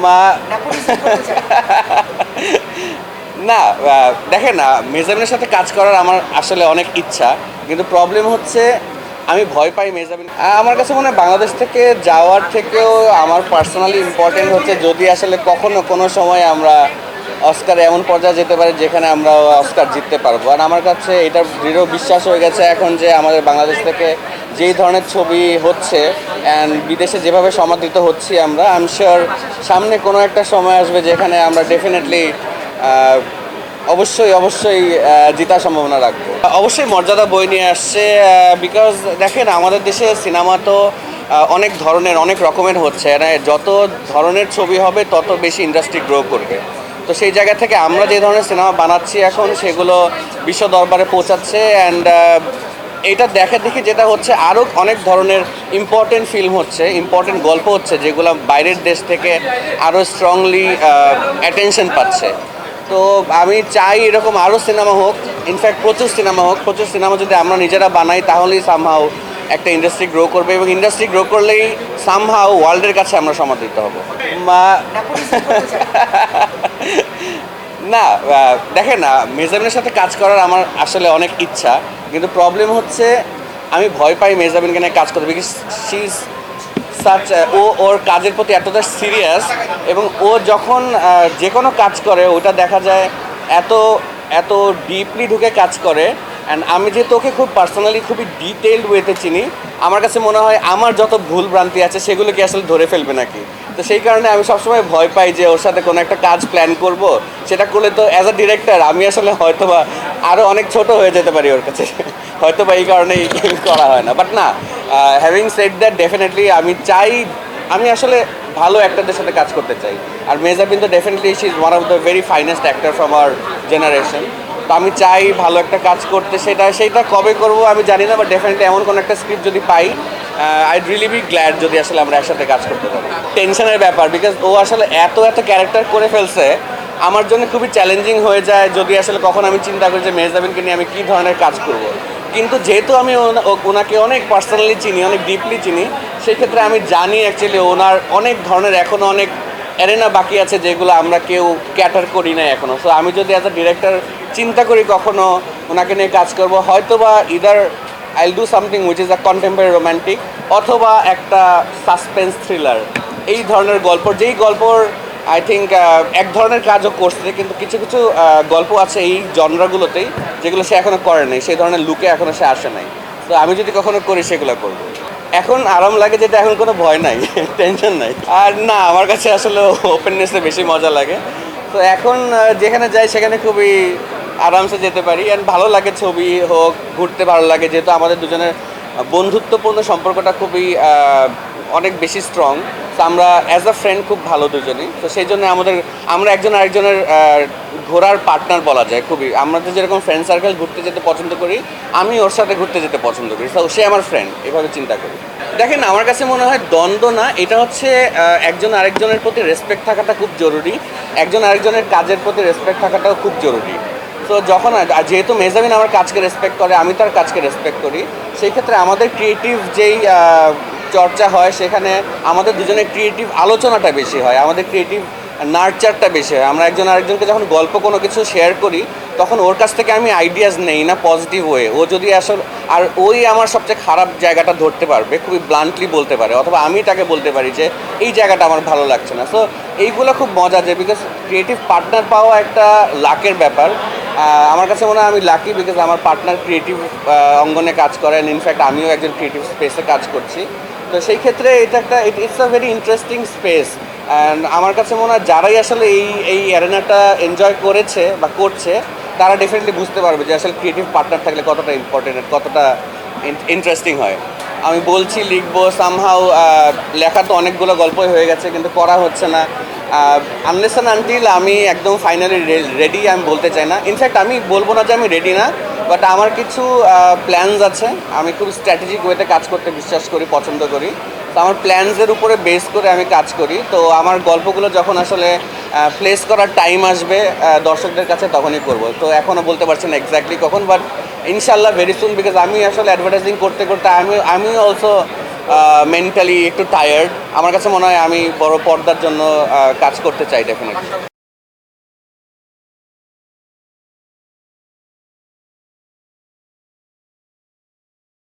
মা না দেখেন মেজাবিনের সাথে কাজ করার আমার আসলে অনেক ইচ্ছা, কিন্তু প্রবলেম হচ্ছে আমি ভয় পাই মেজাবিন। আমার কাছে মনে হয় বাংলাদেশ থেকে যাওয়ার থেকেও আমার পার্সোনালি ইম্পর্টেন্ট হচ্ছে যদি আসলে কখনো কোনো সময় আমরা অস্কার এমন পর্যায়ে যেতে পারি যেখানে আমরা অস্কার জিততে পারবো। আর আমার কাছে এটা দৃঢ় বিশ্বাস হয়ে গেছে এখন যে আমাদের বাংলাদেশ থেকে যেই ধরনের ছবি হচ্ছে অ্যান্ড বিদেশে যেভাবে সমাদৃত হচ্ছি আমরা, আই এম শিওর সামনে কোনো একটা সময় আসবে যেখানে আমরা ডেফিনেটলি অবশ্যই অবশ্যই জেতার সম্ভাবনা রাখবো। অবশ্যই মর্যাদা বই নিয়ে আসছে, বিকজ দেখেন আমাদের দেশে সিনেমা তো অনেক ধরনের অনেক রকমের হচ্ছে, যত ধরনের ছবি হবে তত বেশি ইন্ডাস্ট্রি গ্রো করবে। তো সেই জায়গা থেকে আমরা যে ধরনের সিনেমা বানাচ্ছি এখন সেগুলো বিশ্ব দরবারে পৌঁছাচ্ছে, অ্যান্ড এইটা দেখা দেখি যেটা হচ্ছে আরও অনেক ধরনের ইম্পর্টেন্ট ফিল্ম হচ্ছে, ইম্পর্টেন্ট গল্প হচ্ছে যেগুলো বাইরের দেশ থেকে আরও স্ট্রংলি অ্যাটেনশন পাচ্ছে। তো আমি চাই এরকম আরও সিনেমা হোক, ইনফ্যাক্ট প্রচুর সিনেমা হোক। প্রচুর সিনেমা যদি আমরা নিজেরা বানাই তাহলেই সামহাও একটা ইন্ডাস্ট্রি গ্রো করবে, এবং ইন্ডাস্ট্রি গ্রো করলেই সামহাও ওয়ার্ল্ডের কাছে আমরা সমাদৃত হব। না দেখেন মেজাবিনের সাথে কাজ করার আমার আসলে অনেক ইচ্ছা, কিন্তু প্রবলেম হচ্ছে আমি ভয় পাই মেজাবিনকে নিয়ে কাজ করতে, বিকজ শি ইজ সাচ, ওর কাজের প্রতি এতটা সিরিয়াস, এবং ও যখন যে কোনো কাজ করে ওটা দেখা যায় এত এত ডিপলি ঢুকে কাজ করে। অ্যান্ড আমি যেহেতু ওকে খুব পার্সোনালি খুবই ডিটেইলড ওয়েতে চিনি, আমার কাছে মনে হয় আমার যত ভুল ভ্রান্তি আছে সেগুলো কি আসলে ধরে ফেলবে নাকি। তো সেই কারণে আমি সবসময় ভয় পাই যে ওর সাথে কোনো একটা কাজ প্ল্যান করব, সেটা করলে তো অ্যাজ আ ডিরেক্টর আমি আসলে হয়তোবা আরও অনেক ছোট হয়ে যেতে পারি ওর কাছে, হয়তোবা এই কারণেই করা হয় না। বাট না, হ্যাভিং সেড দ্যাট, ডেফিনেটলি আমি চাই, আমি আসলে ভালো অ্যাক্টরদের সাথে কাজ করতে চাই। আর মেজাবিন তো definitely she is one of the very finest actor from our generation. তো আমি চাই ভালো একটা কাজ করতে, সেইটা কবে করব আমি জানি না, বাট ডেফিনেটলি এমন কোনো একটা স্ক্রিপ্ট যদি পাই, আইড রিয়েলি বি গ্ল্যাড যদি আসলে আমরা একসাথে কাজ করতে পারি। টেনশনের ব্যাপার, বিকজ ও আসলে এত ক্যারেক্টার করে ফেলছে, আমার জন্য খুবই চ্যালেঞ্জিং হয়ে যায় যদি আসলে কখন আমি চিন্তা করি যে মেজাবিনকে নিয়ে আমি কী ধরনের কাজ করব। কিন্তু যেহেতু আমি ওনাকে অনেক পার্সোনালি চিনি, অনেক ডিপলি চিনি, সেই ক্ষেত্রে আমি জানি অ্যাকচুয়ালি ওনার অনেক ধরনের এখনও অনেক অ্যারেনা বাকি আছে যেগুলো আমরা কেউ ক্যাটার করি না এখনও। সো আমি যদি অ্যাজ আ ডিরেক্টর চিন্তা করি কখনো ওনাকে নিয়ে কাজ করব, হয়তো বা either I'll do something which is a contemporary romantic, অথবা একটা সাসপেন্স থ্রিলার, এই ধরনের গল্প, যেই গল্পর আই থিঙ্ক এক ধরনের কাজও করছে, কিন্তু কিছু কিছু গল্প আছে এই জনরাগুলোতেই যেগুলো সে এখনও করে নাই, সেই ধরনের লুকে এখনও সে আসে নাই। তো আমি যদি কখনো করি সেগুলো করব। এখন আরাম লাগে যেটা, এখন কোনো ভয় নাই, টেনশন নাই। আর না, আমার কাছে আসলে ওপেননেসে বেশি মজা লাগে। তো এখন যেখানে যাই সেখানে খুবই আরামসে যেতে পারি, অ্যান্ড ভালো লাগে, ছবি হোক, ঘুরতে ভালো লাগে, যেহেতু আমাদের দুজনের বন্ধুত্বপূর্ণ সম্পর্কটা খুবই অনেক বেশি স্ট্রং। তো আমরা অ্যাজ আ ফ্রেন্ড খুব ভালো দুজনই। তো সেই জন্য আমরা একজন আরেকজনের ঘোরার পার্টনার বলা যায় খুবই। আমরা তো যেরকম ফ্রেন্ড সার্কেল ঘুরতে যেতে পছন্দ করি, আমি ওর সাথে ঘুরতে যেতে পছন্দ করি, তো সে আমার ফ্রেন্ড, এভাবে চিন্তা করি। দেখেন আমার কাছে মনে হয় দ্বন্দ্ব না, এটা হচ্ছে একজন আরেকজনের প্রতি রেসপেক্ট থাকাটা খুব জরুরি, একজন আরেকজনের কাজের প্রতি রেসপেক্ট থাকাটাও খুব জরুরি। তো যখন যেহেতু মেজাবিন আমার কাজকে রেসপেক্ট করে, আমি তার কাজকে রেসপেক্ট করি, সেই ক্ষেত্রে আমাদের ক্রিয়েটিভ যেই চর্চা হয় সেখানে আমাদের দুজনের ক্রিয়েটিভ আলোচনাটা বেশি হয়, আমাদের ক্রিয়েটিভ নার্চারটা বেশি হয়। আমরা একজন আরেকজনকে যখন গল্প কোনো কিছু শেয়ার করি তখন ওর কাছ থেকে আমি আইডিয়াস নেই না পজিটিভ ওয়ে, ও যদি আসলে আর ওই আমার সবচেয়ে খারাপ জায়গাটা ধরতে পারবে, খুবই ব্লান্টলি বলতে পারে, অথবা আমি তাকে বলতে পারি যে এই জায়গাটা আমার ভালো লাগছে না। সো এইগুলো খুব মজা, যে বিকজ ক্রিয়েটিভ পার্টনার পাওয়া একটা লাকের ব্যাপার। আমার কাছে মনে হয় আমি লাকি, বিকজ আমার পার্টনার ক্রিয়েটিভ অঙ্গনে কাজ করেন, ইনফ্যাক্ট আমিও একজন ক্রিয়েটিভ স্পেসে কাজ করছি। তো সেই ক্ষেত্রে এটা একটা it's a very interesting space. And আমার কাছে মনে হয় যারাই আসলে এই অ্যারেনাটা এনজয় করেছে বা করছে তারা ডেফিনেটলি বুঝতে পারবে যে আসলে ক্রিয়েটিভ পার্টনার থাকলে কতটা ইম্পর্টেন্ট, কতটা ইন্টারেস্টিং হয়। আমি বলছি লিখবো, সামহাও লেখা তো অনেকগুলো গল্পই হয়ে গেছে, কিন্তু করা হচ্ছে না। আনলেস অ্যান্ড আনটিল আমি একদম ফাইনালি রেডি আমি বলতে চাই না। ইনফ্যাক্ট আমি বলবো না যে আমি রেডি না, বাট আমার কিছু প্ল্যানস আছে। আমি খুব স্ট্র্যাটেজিক ওয়েতে কাজ করতে বিশ্বাস করি, পছন্দ করি। তো আমার প্ল্যানসের উপরে বেস করে আমি কাজ করি। তো আমার গল্পগুলো যখন আসলে প্লেস করার টাইম আসবে দর্শকদের কাছে তখনই করব। তো এখনও বলতে পারছি না এক্স্যাক্টলি কখন, বাট ইনশাল্লাহ ভেরি সুন, বিকজ আমি আসলে অ্যাডভার্টাইজিং করতে করতে আমি অলসো মেন্টালি একটু টায়ার্ড, আমার কাছে মনে হয় আমি বড় পর্দার জন্য কাজ করতে চাই ডেফিনেটলি।